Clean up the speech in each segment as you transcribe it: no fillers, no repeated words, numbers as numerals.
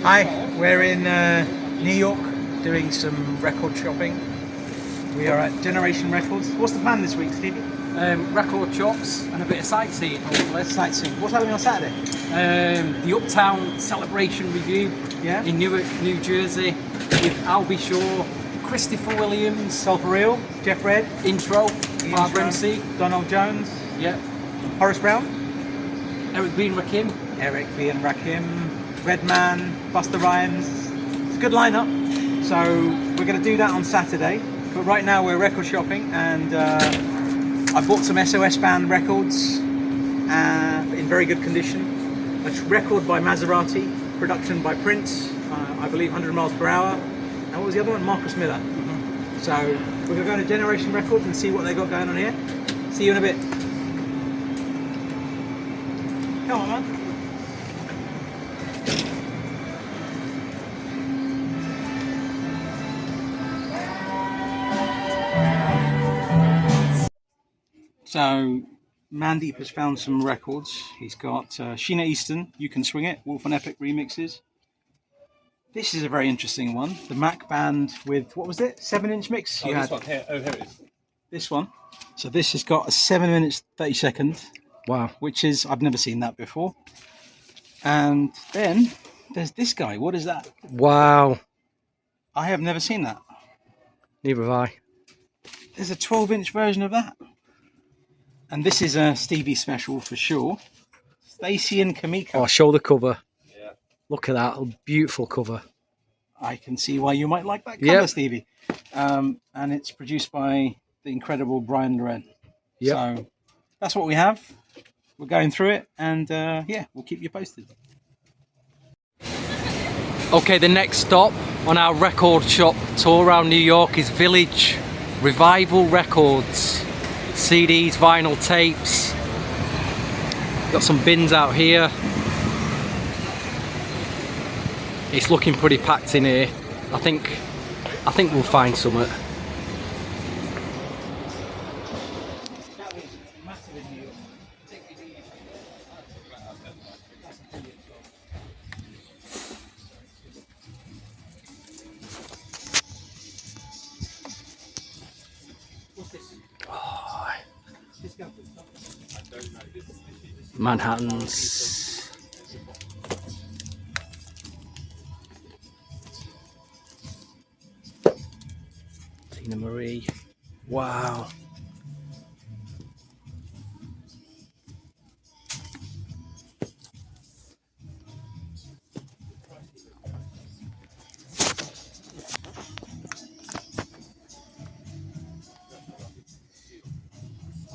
Hi, we're in New York doing some record shopping. We are at Generation Records. What's the plan this week, Stevie? Record shops and a bit of sightseeing, hopefully. Sightseeing. What's happening on Saturday? The Uptown Celebration Review in Newark, New Jersey, with Albie Shaw, Christopher Williams, Soul for Real, Jeff Red, Intro, R&B, Donald Jones, Horace Brown, Eric B. and Rakim, Redman, Busta Rhymes. It's a good lineup. So we're going to do that on Saturday. But right now we're record shopping, and I bought some SOS Band records in very good condition. A record by Maserati, production by Prince, I believe 100 miles per hour. And what was the other one? Marcus Miller. So we're going to go to Generation Records and see what they got going on here. See you in a bit. Come on, man. So Mandeep has found some records. He's got Sheena Easton, You Can Swing It, Wolf and Epic remixes. This is a very interesting one. The Mac Band with, what was it? 7-inch mix? Oh, this one here. Oh, here it is. This one. So this has got a 7 minutes 30 seconds. Wow. Which is, I've never seen that before. And then there's this guy. What is that? Wow. I have never seen that. Neither have I. There's a 12-inch version of that. And this is a Stevie special for sure. Stacey and Kamiko. Oh, show the cover. Yeah. Look at that. A beautiful cover. I can see why you might like that cover, Stevie. And it's produced by the incredible Brian Loren. So that's what we have. We're going through it, and we'll keep you posted. Okay, the next stop on our record shop tour around New York is Village Revival Records. CDs, vinyl tapes. Got some bins out here. It's looking pretty packed in here. I think we'll find something. Manhattans. Tina Marie. Wow.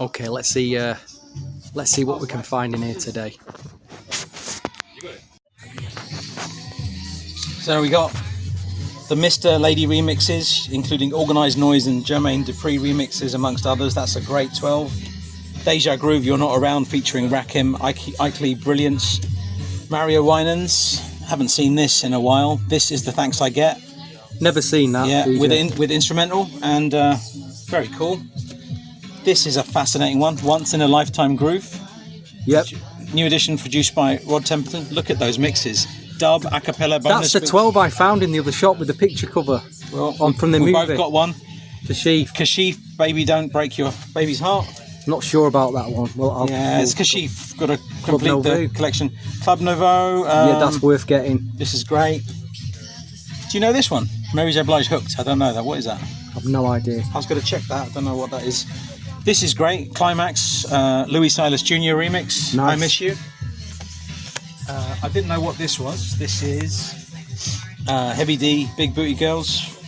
Okay, let's see what we can find in here today. So we got the Mr. Lady remixes, including Organised Noise and Jermaine Dupri remixes, amongst others. That's a great 12. Deja Groove, You're Not Around, featuring Rakim, Ikely Brilliance, Mario Winans. Haven't seen this in a while. This is The Thanks I Get. Never seen that. Yeah, with instrumental, and very cool. This is a fascinating one. Once in a Lifetime Groove. Yep. New edition produced by Rod Templeton. Look at those mixes. Dub, a cappella, bonus. That's the 12 I found in the other shop with the picture cover. Well, from the movie. We both got one. Kashif, Baby Don't Break Your Baby's Heart. Not sure about that one. Well, it's Kashif. Got to complete the collection. Club Nouveau. Yeah, that's worth getting. This is great. Do you know this one? Mary J. Blige Hooked. I don't know that. What is that? I've no idea. I was going to check that. I don't know what that is. This is great. Climax, Louis Silas Jr. remix. Nice. I Miss You. I didn't know what this was. This is Heavy D, Big Booty Girls.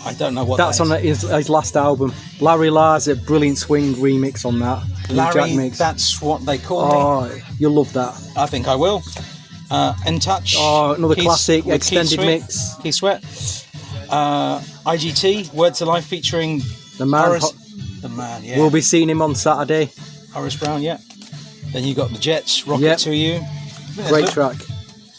I don't know what that's that is. On his last album. Larry Lars, a brilliant swing remix on that. Larry, mix. That's what they call me. You'll love that. I think I will. In Touch. Oh, another classic extended mix. Keith Sweat. IGT, Words of Life, featuring the man. The man, yeah. We'll be seeing him on Saturday. Horace Brown, yeah. Then you got the Jets, Rocket to You. Great track.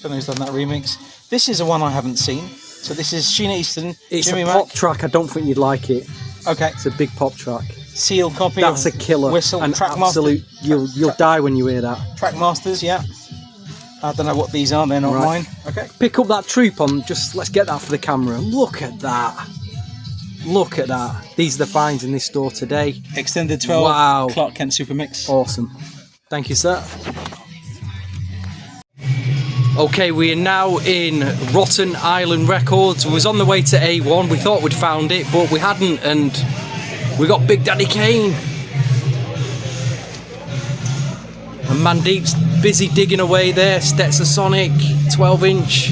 Don't know who's done that remix. This is a one I haven't seen. So this is Sheena Easton. It's Jimmy a pop track. I don't think you'd like it. Okay. It's a big pop track. Sealed copy. That's a killer. Whistle. An Track absolute. You'll die when you hear that. Track Masters, yeah. I don't know what these are, they're not Right. mine. Okay. Pick up that troop on, just let's get that for the camera. Look at that. Look at that. These are the finds in this store today. Extended 12 Wow. Clark Kent Super Mix. Awesome. Thank you, sir. Okay, we are now in Rotten Island Records. We was on the way to A1. We thought we'd found it, but we hadn't, and we got Big Daddy Kane. And Mandeep's busy digging away there. Stetson Sonic, 12-inch.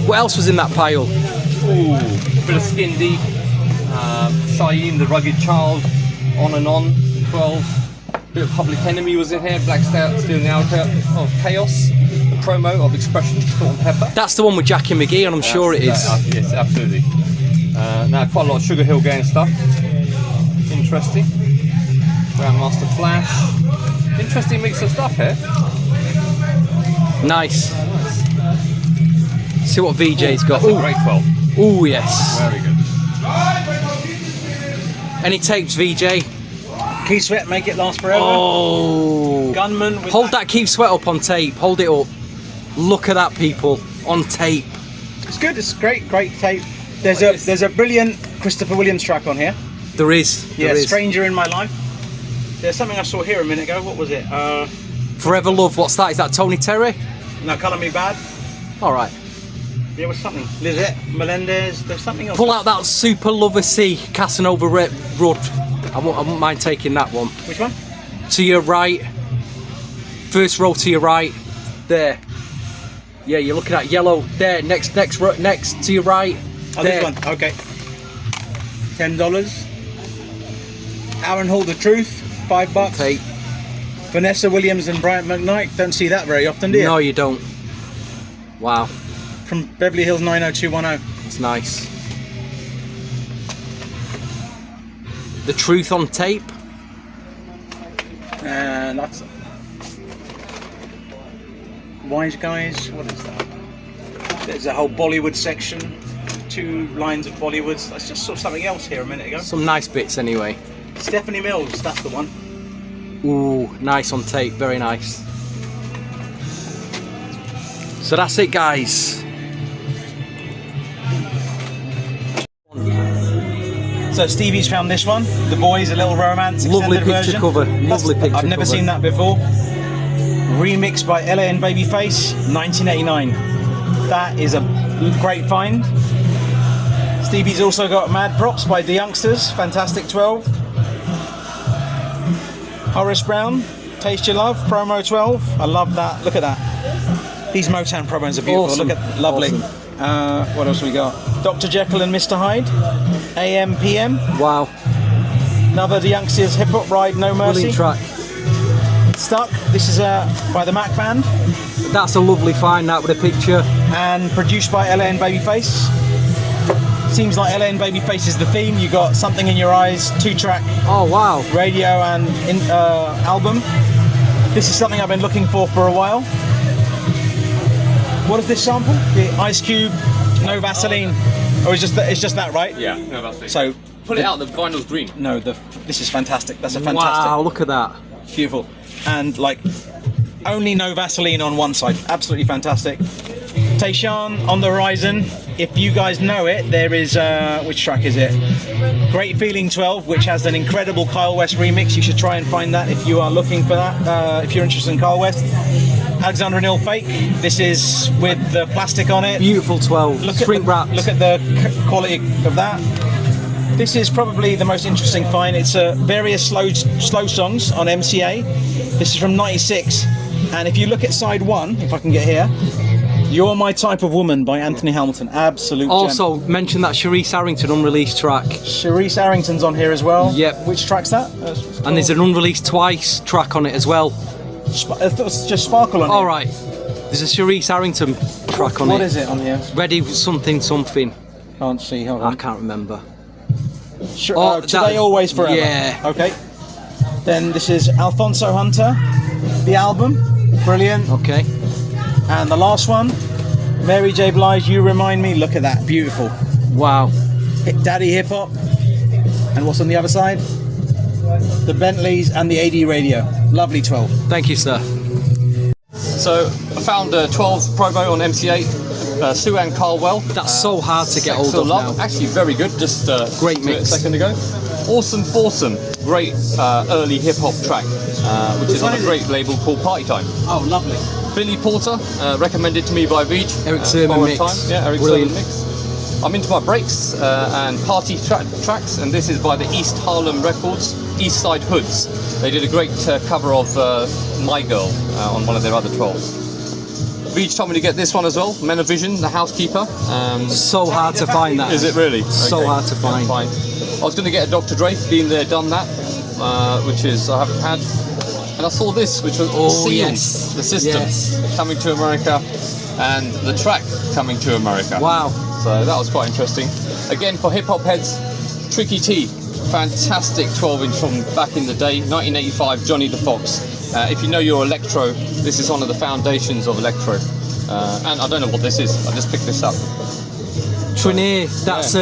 What else was in that pile? Ooh, bit of Skin Deep, Shaim, the Rugged Child, On and On, 12. Bit of Public Enemy was in here, Black Stout, Still in the Outer of Chaos, the promo of Expression, Salt and Pepper. That's the one with Jackie McGee, and I'm sure it is. Yes, absolutely. Now quite a lot of Sugar Hill Gang stuff. Interesting. Grandmaster Flash. Interesting mix of stuff here. Nice. See what VJ's got. That's a great 12. Ooh, yes. Very good. Any tapes, VJ? Keith Sweat, Make It Last Forever. Oh. Gunman. With Hold that Keith Sweat up on tape. Hold it up. Look at that, people. On tape. It's good. It's great tape. There's a brilliant Christopher Williams track on here. There is. Yeah, There is. Stranger in My Life. There's something I saw here a minute ago. What was it? Forever Love. What's that? Is that Tony Terry? No, Colour Me Bad. All right. There was something. Lizette Melendez. There's something else. Pull out that Super Lover C Casanova Rod. I won't mind taking that one. Which one? To your right. First row to your right. There. Yeah, you're looking at yellow. There. Next to your right. Oh, there. this one. Okay. $10. Aaron Hall, The Truth. $5. Tape. Vanessa Williams and Bryant McKnight. Don't see that very often, do you? No, you don't. Wow. From Beverly Hills 90210. It's nice. The Truth on tape. And that's Wise Guys. What is that? There's a whole Bollywood section. 2 lines of Bollywoods. I just saw something else here a minute ago. Some nice bits anyway. Stephanie Mills, that's the one. Ooh, nice on tape, very nice. So that's it, guys. So Stevie's found this one. The Boys, A Little Romance. Lovely extended picture version. cover. That's- Lovely picture I've never cover. seen that before. Remixed by LA and Babyface, 1989. That is a great find. Stevie's also got Mad Props by The Youngsters, fantastic 12. Horace Brown, Taste Your Love, promo 12. I love that. Look at that. These Motown promos are beautiful. Awesome. Look at lovely. Awesome. What else we got? Dr. Jekyll and Mr. Hyde, AM PM. Wow, Another The Youngsters Hip Hop Ride, No Mercy. brilliant track. Stuck. This is by the Mac Band That's a lovely find, that, with a picture. and produced by LA and Babyface. Seems like LA and Babyface is the theme. You got Something in Your Eyes, 2-track Oh, wow. radio and album. This is something I've been looking for a while. What is this sample? The Ice Cube, No Vaseline. Or it's just that, right? Yeah, no, that's it. So Pull it out, the vinyl's green. no, this is fantastic. That's a fantastic, Wow, look at that. beautiful, and like only No Vaseline on one side. Absolutely fantastic. Tayshaun, On the Horizon. If you guys know it, there is which track is it? Great Feeling 12, which has an incredible Kyle West remix. You should try and find that if you are looking for that. If you're interested in Kyle West. Alexander and Ill Fake. This is with the plastic on it. Beautiful 12. Shrink wrapped. Look at the quality of that. This is probably the most interesting find. It's various slow songs on MCA. This is from '96, and if you look at side 1, if I can get here, You're My Type of Woman by Anthony Hamilton. Absolute gem. Also, mention that Sharice Harrington unreleased track. Sharice Harrington's on here as well. Yep. Which track's that? And there's an unreleased Twice track on it as well. I thought it was just Sparkle on here. All right. There's a Sharice Harrington track on it. What is it on here? Ready something. Can't see. Hold I on. can't remember. Today, Always, Forever. Yeah. Okay. Then this is Alfonso Hunter, the album. Brilliant. Okay. And the last one, Mary J. Blige, You Remind Me. Look at that. Beautiful. Wow. Daddy Hip Hop. And what's on the other side? The Bentleys and the AD Radio. Lovely 12. Thank you, sir. So I found 12 promo on MC8, Sue Ann Carwell. That's so hard to get Sex hold or of Love. now. Actually, very good. Just Great to it mix. a second ago. Awesome Foursome, great early hip hop track, which is on a great label called Party Time. Oh, lovely. Billy Porter, recommended to me by Vijay. Eric Sermon mix. Time. Yeah, Eric Brilliant. Sermon mix. I'm into my breaks and party tracks, and this is by the East Harlem Records, East Side Hoods. They did a great cover of My Girl on one of their other 12s. Vijay told me to get this one as well, Men of Vision, The Housekeeper. So hard to find that. Is it really? So Okay. hard to find. Fine. I was going to get a Dr. Dre, been there, done that, which is I haven't had. And I saw this, which was Sealed, yes. The System, Yes. coming to America, and the track coming to America. Wow. So that was quite interesting. Again, for hip hop heads, Tricky T, fantastic 12-inch from back in the day, 1985, Johnny the Fox. If you know your electro, this is one of the foundations of electro. And I don't know what this is, I just picked this up. Trinier, that's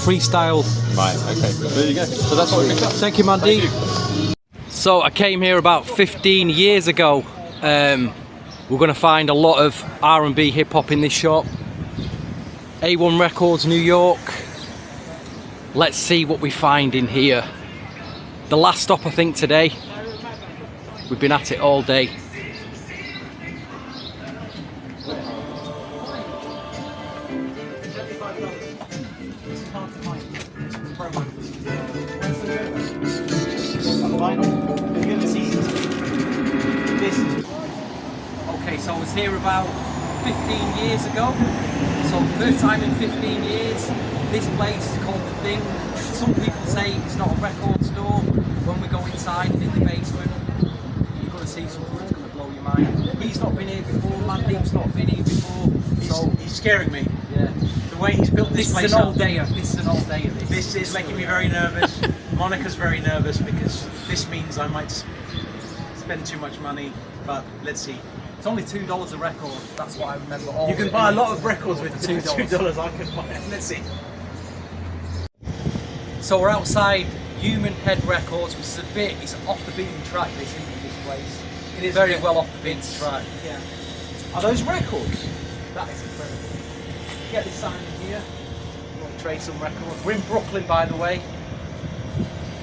freestyle. Right, okay, there you go. So that's what we picked up. Thank you, Mandeep. Thank you. So I came here about 15 years ago. We're going to find a lot of R&B hip hop in this shop. A1 Records, New York. Let's see what we find in here. The last stop, I think, today. We've been at it all day. Okay, so I was here about 15 years ago. So first time in 15 years. This place is called The Thing. Some people say it's not a record store. When we go inside in the basement, you're going to see something that's going to blow your mind. He's not been here before, Mandeep's not been here before. He's scaring me. Yeah. The way he's built this place This is an up. old dayer. This is an old dayer. This is making me very nervous. Monica's very nervous because this means I might spend too much money, but let's see. It's only $2 a record. That's what I remember. All You can buy a lot of records with $2. $2. I can buy it. Let's see. So we're outside Human Head Records, which is a bit, it's off the beaten track, this place. It is very a bit- well off the beaten track. Yeah. Are those records? That is incredible. Get this sign in here. Trade some records. We're in Brooklyn, by the way.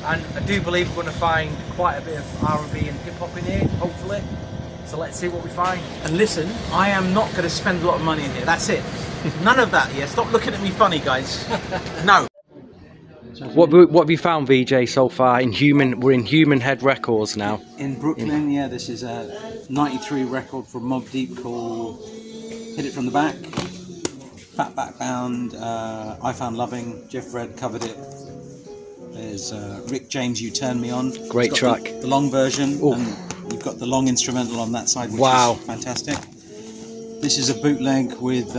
And I do believe we're going to find quite a bit of R&B and hip hop in here, hopefully. So let's see what we find. And listen, I am not going to spend a lot of money in here. That's it. None of that. Yeah. Stop looking at me funny, guys. No. What have you found, Vijay, so far? We're in Human Head Records now. In Brooklyn, yeah. This is a '93 record from Mobb Deep called "Hit It From the Back." Fatback Bound. I Found Loving. Jeff Red covered it. There's Rick James, You Turn Me On. Great It's got track. The long version. Ooh. And you've got the long instrumental on that side, which Wow. is fantastic. This is a bootleg with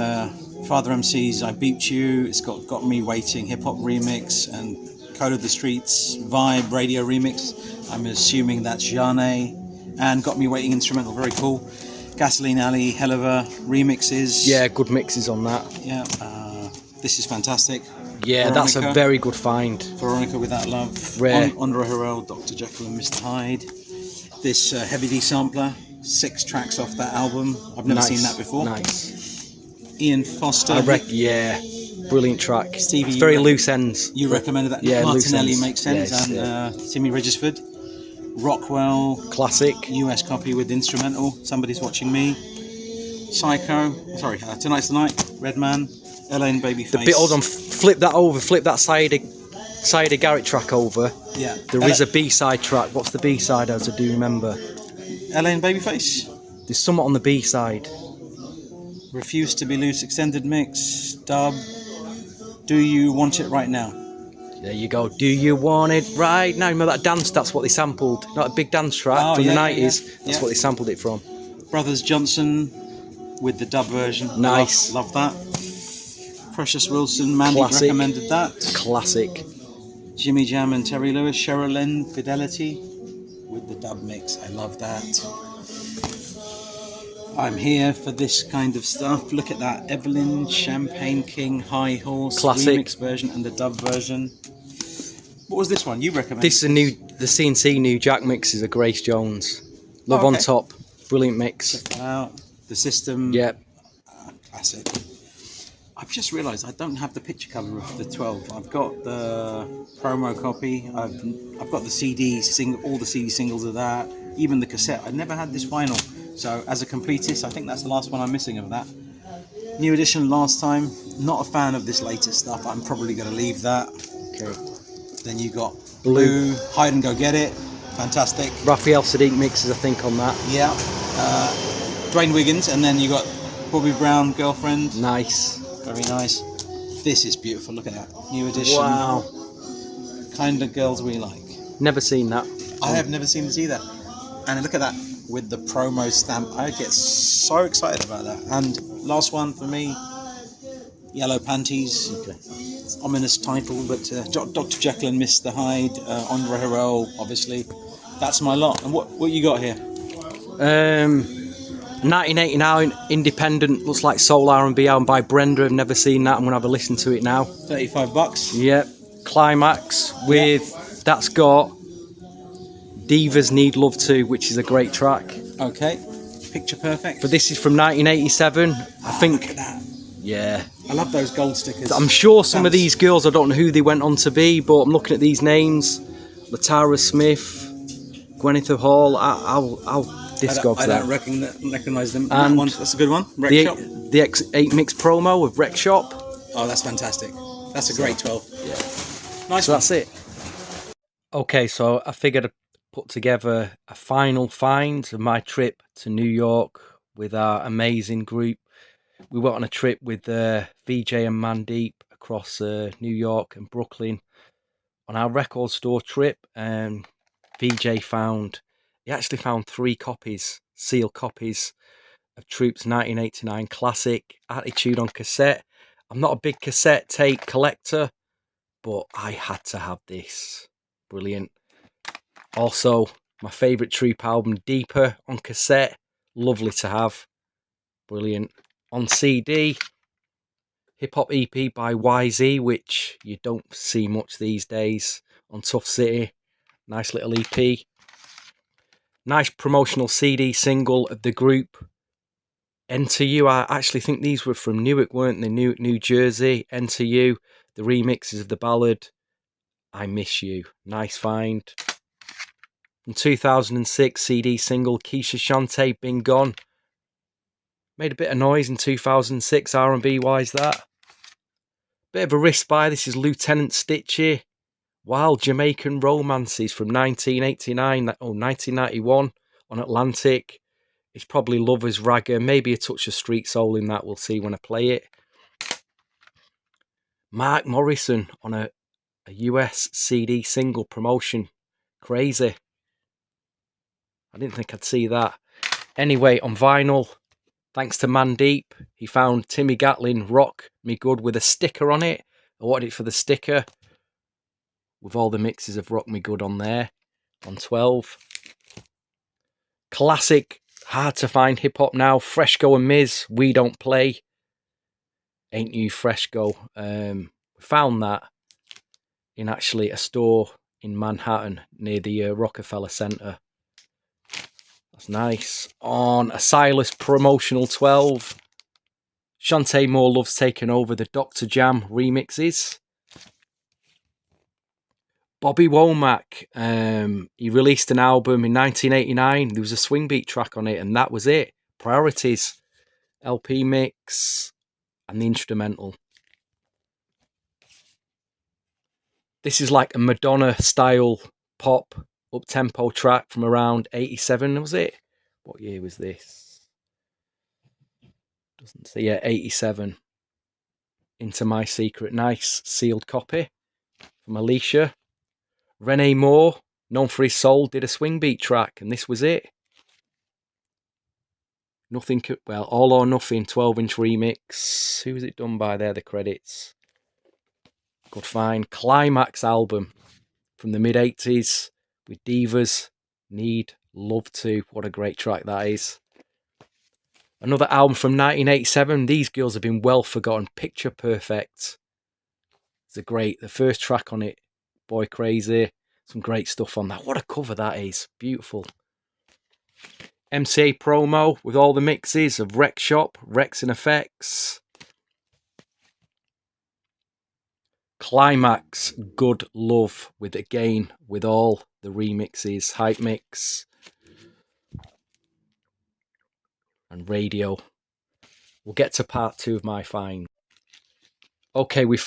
Father MC's I Beeped You. It's got Me Waiting, hip hop remix, and Code of the Streets, Vibe radio remix. I'm assuming that's Jane. And Got Me Waiting instrumental, very cool. Gasoline Alley, hell of a remixes. Yeah, good mixes on that. Yeah. This is fantastic. Yeah, that's a Veronica. very good find. Veronica Without Love. Rare. Andre Harrell, Dr. Jekyll and Mr. Hyde. This Heavy D sampler. 6 tracks off that album. I've never seen that before. Nice. Ian Foster. Yeah, brilliant track. Stevie, it's you very rec- loose ends. You recommended that. Yeah, loose Martinelli ends. makes sense. Yes, and yeah. Timmy Regisford. Rockwell. Classic. US copy with instrumental. Somebody's Watching Me. Psycho. Sorry, Tonight's the Night. Redman. Elaine Babyface. The bit, hold on, flip that over, flip that side of Garrett track over. Yeah. There is a B-side track. What's the B-side, as I do remember? Elaine Babyface. There's something on the B-side. Refuse to Be Loose extended mix. Dub. Do You Want It Right Now? There you go. Do you want it right now? Remember that dance? That's what they sampled. Not a big dance track from the 90s. That's what they sampled it from. Brothers Johnson with the dub version. Nice. Love that. Precious Wilson, Mandy Classic. recommended that. Classic. Jimmy Jam and Terry Lewis, Cheryl Lynn, Fidelity with the dub mix. I love that. I'm here for this kind of stuff. Look at that. Evelyn, Champagne King, High Horse, Classic. remix version and the dub version. What was this one? You recommended? This is the CNC New Jack mixes of Grace Jones. Love Oh, on okay. top. Brilliant mix. The System. Yep. Classic. I've just realised I don't have the picture cover of the 12. I've got the promo copy. I've got the all the CD singles of that, even the cassette. I never had this vinyl. So as a completist, I think that's the last one I'm missing of that. New edition last time. Not a fan of this latest stuff. I'm probably going to leave that. Okay. Then you got Blue, Hide and Go Get It. Fantastic. Raphael Sadiq mixes, I think, on that. Yeah. Dwayne Wiggins, and then you got Bobby Brown, Girlfriend. Nice. Very nice. This is beautiful. Look at that. New edition. Wow. Kind of girls we like. Never seen that. I have never seen this either. And look at that with the promo stamp. I get so excited about that. And last one for me, Yellow Panties. Okay. Ominous title, but Dr. Jekyll and Mr. Hyde, Andre Harrell, obviously. That's my lot. And what you got here? 1989 independent, looks like soul R&B album by Brenda. I've never seen that. I'm gonna have a listen to it now. $35. Yep. Climax with that's got Divas Need Love Too, which is a great track. Okay. Picture perfect. But this is from 1987. I think. Look at that. Yeah. I love those gold stickers. I'm sure some of these girls, I don't know who they went on to be, but I'm looking at these names: Latara Smith, Gwyneth Hall. I'll discog I that. don't recognise them. And that one, that's a good one. Rec the Shop. the X8 mix promo with Rec Shop. Oh, that's fantastic. That's a great 12. Yeah. Nice So one. that's it. Okay, so I figured I'd put together a final find of my trip to New York with our amazing group. We went on a trip with Vijay and Mandeep across New York and Brooklyn on our record store trip. And Vijay actually found 3 copies, sealed copies of Troops 1989 classic Attitude on cassette. I'm not a big cassette tape collector, but I had to have this. Brilliant. Also, my favourite Troop album, Deeper, on cassette. Lovely to have. Brilliant. On CD, Hip Hop EP by YZ, which you don't see much these days. On Tough City. Nice little EP. Nice promotional CD single of the group. Enter You. I actually think these were from Newark, weren't they? New Jersey. Enter You. The remixes of the ballad I Miss You. Nice find. In 2006, CD single Keisha Shante, Been Gone. Made a bit of noise in 2006, R&B wise that. Bit of a risk buy. This is Lieutenant Stitchy. Wild Jamaican Romances from 1991 on Atlantic. It's probably Lover's Ragga, maybe a touch of street soul in that. We'll see when I play it. Mark Morrison on a US CD single promotion. Crazy. I didn't think I'd see that. Anyway, on vinyl, thanks to Mandeep, he found Timmy Gatlin Rock Me Good with a sticker on it. I wanted it for the sticker with all the mixes of Rock Me Good on there. On 12. Classic, hard to find hip hop now. Freshco and Miz, We Don't Play. Ain't You Freshco. We found that in actually a store in Manhattan near the Rockefeller Center. That's nice. On a Silas promotional 12. Shantae Moore Love's taken over the Dr. Jam remixes. Bobby Womack, he released an album in 1989. There was a swing beat track on it, and that was it. Priorities, LP mix, and the instrumental. This is like a Madonna-style pop up-tempo track from around 87, was it? What year was this? Doesn't say. Yeah, 87. Into My Secret. Nice sealed copy from Alicia. Renee Moore, known for his soul, did a swing beat track, and this was it. Nothing, well, All or Nothing 12-inch remix. Who was it done by there? The credits. Good find. Climax album from the mid-80s with Divas Need Love To. What a great track that is. Another album from 1987. These girls have been well forgotten. Picture Perfect. It's the first track on it. Boy Crazy. Some great stuff on that. What a cover that is. Beautiful. MCA promo with all the mixes of Rec Shop, Rex and Effects. Climax, Good Love, with again, with all the remixes, Hype Mix and Radio. We'll get to part 2 of my find. Okay, I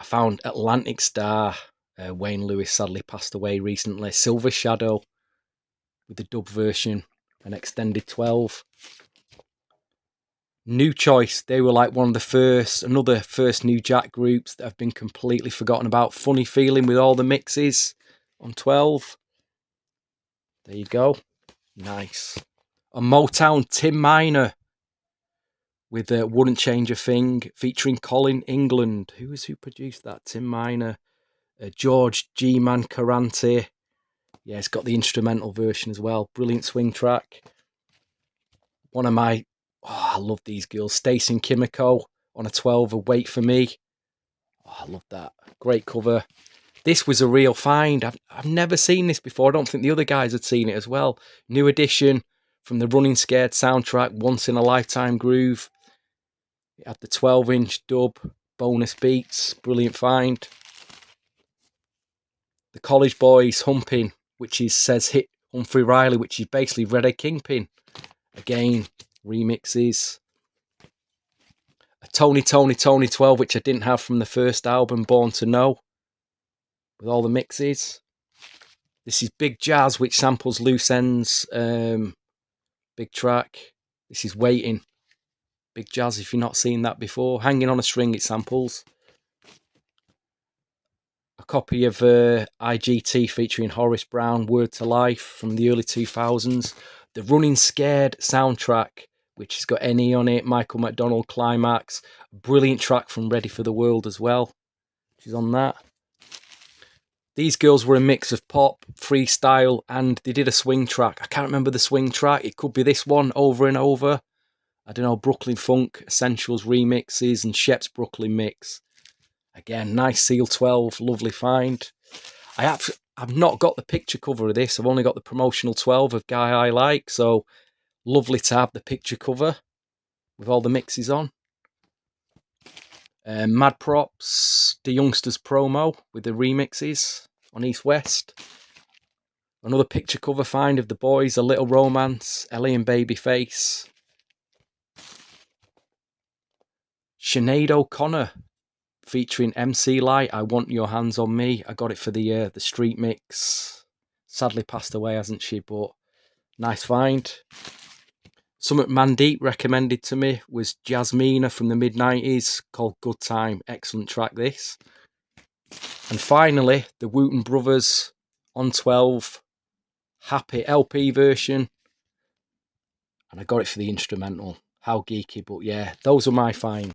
found Atlantic Star. Wayne Lewis sadly passed away recently. Silver Shadow with the dub version, an extended 12. New Choice, they were like one of the another first New Jack groups that have been completely forgotten about. Funny Feeling with all the mixes on 12. There you go. Nice. A Motown, Tim Miner with Wouldn't Change a Thing, featuring Colin England. Who produced that? Tim Miner. George G. Mancarante. Yeah, it's got the instrumental version as well. Brilliant swing track. One of my... Oh, I love these girls. Stacey and Kimiko on a 12, a Wait For Me. Oh, I love that. Great cover. This was a real find. I've never seen this before. I don't think the other guys had seen it as well. New edition from the Running Scared soundtrack, Once in a Lifetime Groove. It had the 12-inch dub, bonus beats. Brilliant find. The College Boys, Humping, which says hit Humphrey Riley, which is basically Redhead Kingpin. Again, remixes. A Tony 12, which I didn't have from the first album, Born to Know, with all the mixes. This is Big Jazz, which samples Loose Ends, big track. This is Waiting. Big Jazz, if you've not seen that before. Hanging on a String, it samples. A copy of IGT featuring Horace Brown, Word to Life from the early 2000s. The Running Scared soundtrack, which has got NE on it, Michael McDonald, Climax. A brilliant track from Ready for the World as well, which is on that. These girls were a mix of pop, freestyle, and they did a swing track. I can't remember the swing track. It could be this one, Over and Over. I don't know, Brooklyn Funk, Essentials remixes, and Shep's Brooklyn mix. Again, nice Seal 12, lovely find. I've not got the picture cover of this. I've only got the promotional 12 of Guy I Like, so lovely to have the picture cover with all the mixes on. Mad Props, the Youngsters promo with the remixes on East West. Another picture cover find of the boys, A Little Romance, Ellie and Babyface. Sinead O'Connor featuring MC Light, I Want Your Hands on Me. I got it for the street mix. Sadly passed away, hasn't she? But nice find. Something Mandeep recommended to me was Jasmina from the mid-90s called Good Time. Excellent track, this. And finally, the Wooten Brothers on 12, Happy LP version. And I got it for the instrumental. How geeky, but yeah, those are my finds.